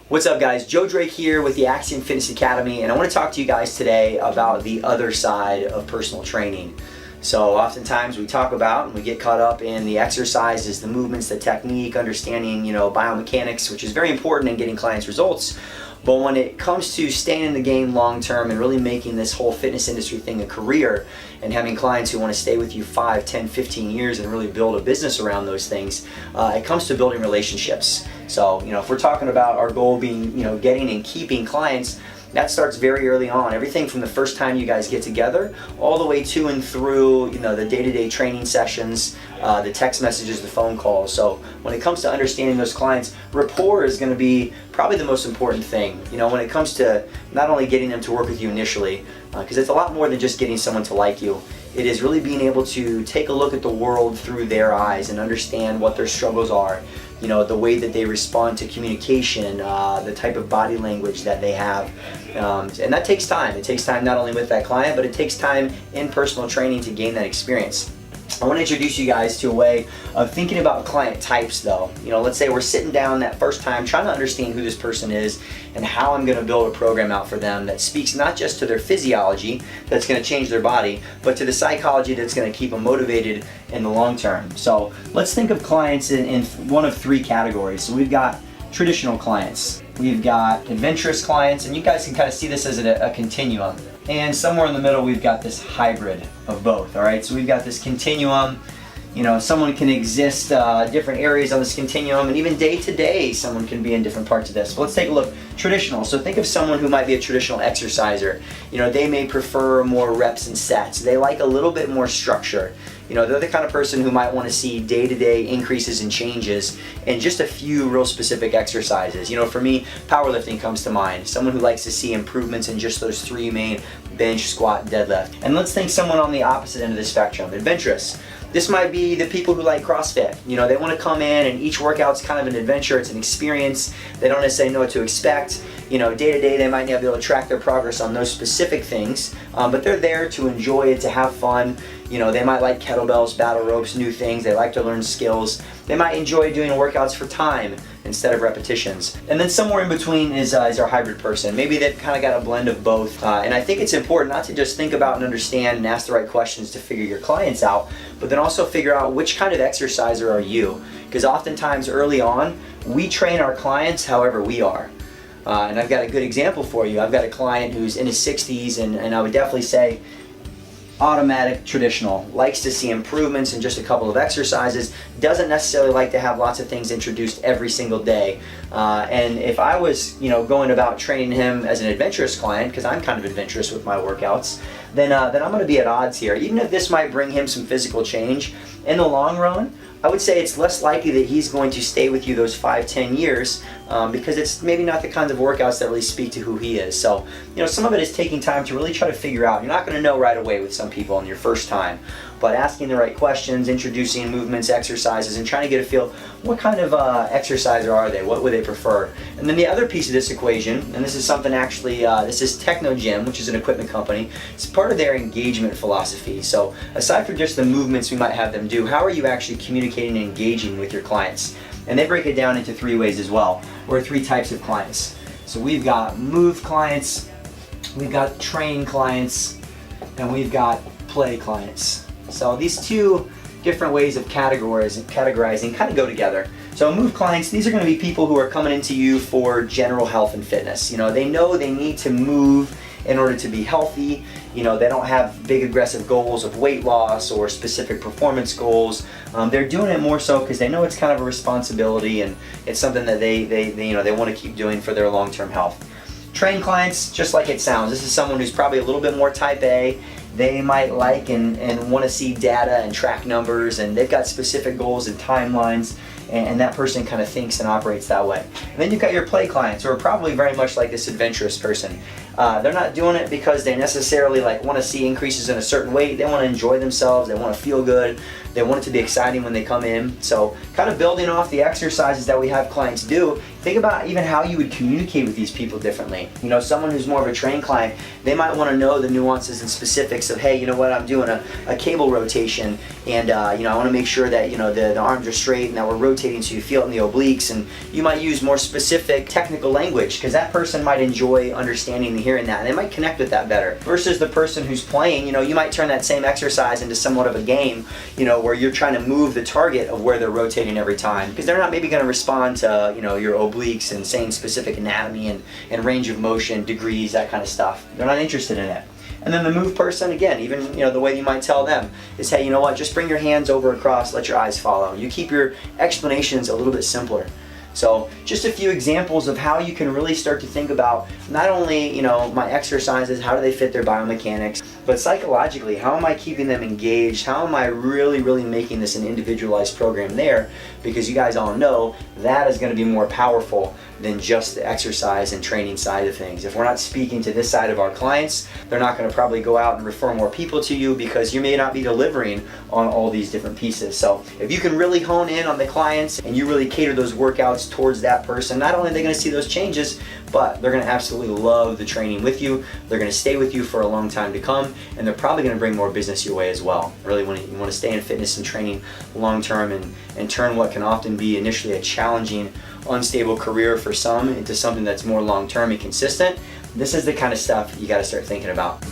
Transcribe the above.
What's up guys, Joe Drake here with the Axiom Fitness Academy, and I want to talk to you guys today about the other side of personal training. So oftentimes we talk about and we get caught up in the exercises, the movements, the technique, understanding, biomechanics, which is very important in getting clients results. But when it comes to staying in the game long term and really making this whole fitness industry thing a career and having clients who want to stay with you 5, 10, 15 years and really build a business around those things, it comes to building relationships. So, if we're talking about our goal being, getting and keeping clients, that starts very early on. Everything from the first time you guys get together all the way to and through, the day-to-day training sessions, the text messages, the phone calls. So when it comes to understanding those clients, rapport is going to be probably the most important thing. When it comes to not only getting them to work with you initially, because it's a lot more than just getting someone to like you. It is really being able to take a look at the world through their eyes and understand what their struggles are. The way that they respond to communication, the type of body language that they have. And that takes time. It takes time not only with that client, but it takes time in personal training to gain that experience. I want to introduce you guys to a way of thinking about client types though. Let's say we're sitting down that first time trying to understand who this person is and how I'm going to build a program out for them that speaks not just to their physiology that's going to change their body, but to the psychology that's going to keep them motivated in the long term. So let's think of clients in one of three categories. So we've got traditional clients, we've got adventurous clients, and you guys can kind of see this as a continuum. And somewhere in the middle we've got this hybrid of both, all right? So we've got this continuum, someone can exist different areas on this continuum, and even day to day someone can be in different parts of this. But let's take a look. Traditional, so think of someone who might be a traditional exerciser. They may prefer more reps and sets. They like a little bit more structure. They're the kind of person who might want to see day-to-day increases and changes in just a few real specific exercises. For me, powerlifting comes to mind. Someone who likes to see improvements in just those three main: bench, squat, deadlift. And let's think someone on the opposite end of the spectrum, adventurous. This might be the people who like CrossFit. They want to come in and each workout's kind of an adventure, it's an experience. They don't necessarily know what to expect. Day to day they might not be able to track their progress on those specific things, but they're there to enjoy it, to have fun. They might like kettlebells, battle ropes, new things. They like to learn skills. They might enjoy doing workouts for time instead of repetitions. And then somewhere in between is our hybrid person. Maybe they've kind of got a blend of both. And I think it's important not to just think about and understand and ask the right questions to figure your clients out, but then also figure out which kind of exerciser are you. Because oftentimes early on, we train our clients however we are. And I've got a good example for you. I've got a client who's in his 60s, and I would definitely say automatic traditional, likes to see improvements in just a couple of exercises, doesn't necessarily like to have lots of things introduced every single day. And if I was going about training him as an adventurous client, because I'm kind of adventurous with my workouts, then I'm going to be at odds here. Even if this might bring him some physical change, in the long run, I would say it's less likely that he's going to stay with you those 5, 10 years because it's maybe not the kinds of workouts that really speak to who he is. So, some of it is taking time to really try to figure out. You're not going to know right away with some people on your first time, but asking the right questions, introducing movements, exercises, and trying to get a feel, what kind of exerciser are they? What would they prefer? And then the other piece of this equation, and this is something actually, this is Techno Gym, which is an equipment company. It's part of their engagement philosophy. So aside from just the movements we might have them do, how are you actually communicating and engaging with your clients? And they break it down into three ways as well, or three types of clients. So we've got move clients, we've got train clients, and we've got play clients. So these two different ways of categorizing kind of go together. So move clients, these are going to be people who are coming into you for general health and fitness. They know they need to move in order to be healthy. They don't have big aggressive goals of weight loss or specific performance goals. They're doing it more so because they know it's kind of a responsibility and it's something that they want to keep doing for their long-term health. Train clients, just like it sounds, this is someone who's probably a little bit more type A. They might like and want to see data and track numbers, and they've got specific goals and timelines, and that person kind of thinks and operates that way. And then you've got your play clients, who are probably very much like this adventurous person. They're not doing it because they necessarily like want to see increases in a certain weight. They want to enjoy themselves. They want to feel good. They want it to be exciting when they come in. So kind of building off the exercises that we have clients do, think about even how you would communicate with these people differently. You know, someone who's more of a trained client, they might want to know the nuances and specifics of, hey, you know what, I'm doing a cable rotation, and you know, I want to make sure that, you know, the arms are straight and that we're rotating so you feel it in the obliques, and you might use more specific technical language because that person might enjoy understanding and hearing that, and they might connect with that better. Versus the person who's playing, you know, you might turn that same exercise into somewhat of a game, you know, where you're trying to move the target of where they're rotating every time, because they're not maybe going to respond to, you know, your obliques and saying specific anatomy and range of motion, degrees, that kind of stuff. They're not interested in it. And then the move person, again, even, you know, the way you might tell them is, hey, you know what, just bring your hands over across, let your eyes follow. You keep your explanations a little bit simpler. So just a few examples of how you can really start to think about not only, you know, my exercises, how do they fit their biomechanics, but psychologically, how am I keeping them engaged? How am I really making this an individualized program there? Because you guys all know that is going to be more powerful than just the exercise and training side of things. If we're not speaking to this side of our clients, they're not going to probably go out and refer more people to you because you may not be delivering on all these different pieces. So if you can really hone in on the clients and you really cater those workouts towards that person, not only are they going to see those changes, but they're going to absolutely love the training with you. They're going to stay with you for a long time to come, and they're probably going to bring more business your way as well. Really, you want to stay in fitness and training long term and turn what can often be initially a challenging, unstable career for some into something that's more long term and consistent. This is the kind of stuff you got to start thinking about.